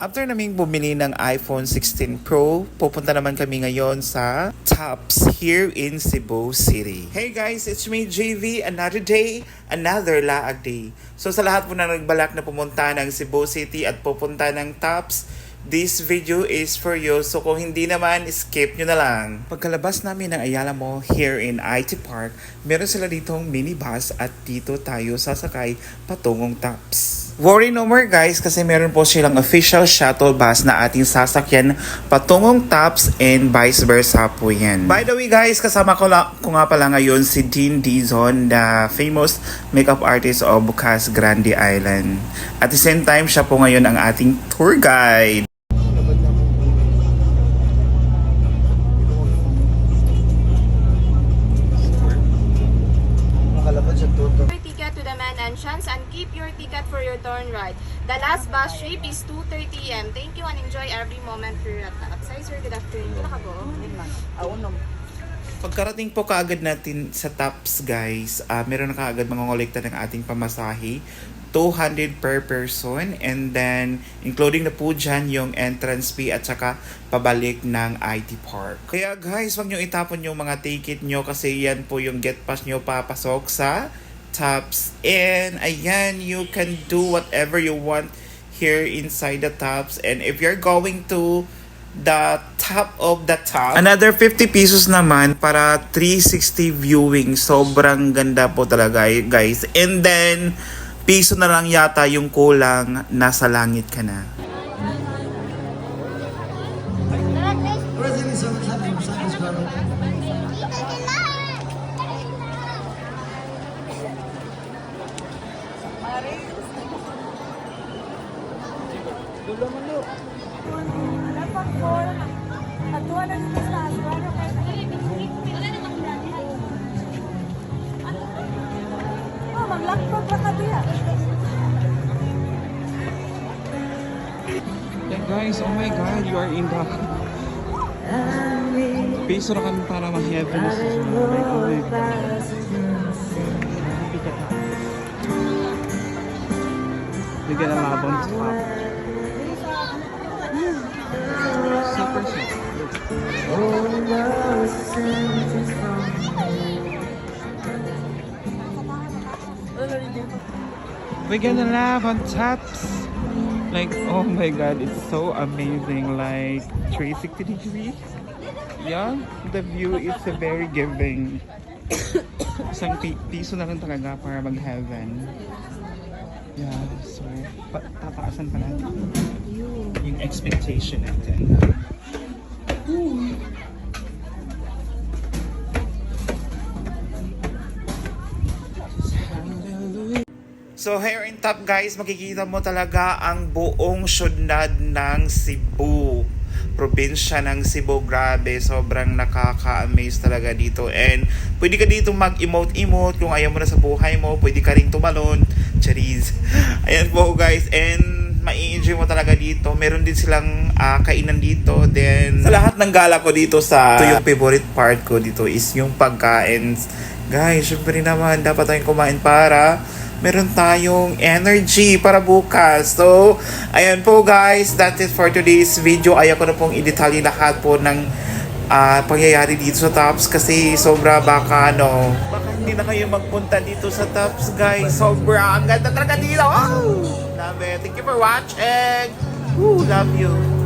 After naming bumili ng iPhone 16 Pro, pupunta naman kami ngayon sa Tops here in Cebu City. Hey guys, it's me JV, another day, another laag day. So sa lahat po na nagbalak na pumunta ng Cebu City at pupunta ng Tops, this video is for you. So kung hindi naman, skip nyo na lang. Pagkalabas namin ng Ayala Mall here in IT Park, meron sila ditong minibus at dito tayo sasakay patungong Tops. Worry no more guys kasi meron po silang official shuttle bus na ating sasakyan patungong Tops and vice versa po yan. By the way guys, kasama ko nga pala ngayon si Dean Dizon, the famous makeup artist of Bukas Grande Island. At the same time, siya po ngayon ang ating tour guide. Ticket to the main entrance and keep your ticket for your turn ride. The last bus trip is 2:30 am. Thank you and enjoy every moment here at Tops. Hi sir, good afternoon. Pagkarating po kaagad natin sa Tops guys, meron na kaagad mangongolekta ng ating pamasahe. 200 per person and then including na po dyan yung entrance fee at saka pabalik ng IT Park. Kaya guys, wag nyo itapon yung mga ticket nyo kasi yan po yung get pass nyo papasok sa Tops. And ayan, you can do whatever you want here inside the Tops. And if you're going to the top of the top, another 50 pesos naman para 360 viewing. Sobrang ganda po talaga guys. And then piso na lang yata yung kulang, nasa langit ka na. Yeah, guys, oh my god, you are in the piso na kami para ma-heaven. Oh my god. Bigyan ng labang top. Super shit. Bigyan ng labang tops. Like, oh my god, it's so amazing. Like, 360 degrees. Yeah, the view is very giving. Isang piso na rin talaga para mag-heaven. Yeah, so, tataasan pa natin yung expectation natin. So here in Top guys, makikita mo talaga ang buong syudad ng Cebu. Probinsya ng Cebu, grabe, sobrang nakaka-amaze talaga dito. And pwede ka dito mag-emote-emote kung ayaw mo na sa buhay mo, pwede ka rin tumalon. Charis. Ayan po guys, and mai-enjoy mo talaga dito. Meron din silang kainan dito. Then sa lahat ng gala ko dito ito yung favorite part ko dito is yung pagkain. Guys, syempre naman dapat tayong kumain para meron tayong energy para bukas. So, ayan po guys, that's it for today's video. Ayaw ko na pong i-detalye lahat po ng pangyayari dito sa Tops kasi sobra baka hindi na kayo magpunta dito sa Tops guys. Sobra, ang ganda talaga dito. Oh! Love it. Thank you for watching. Love you.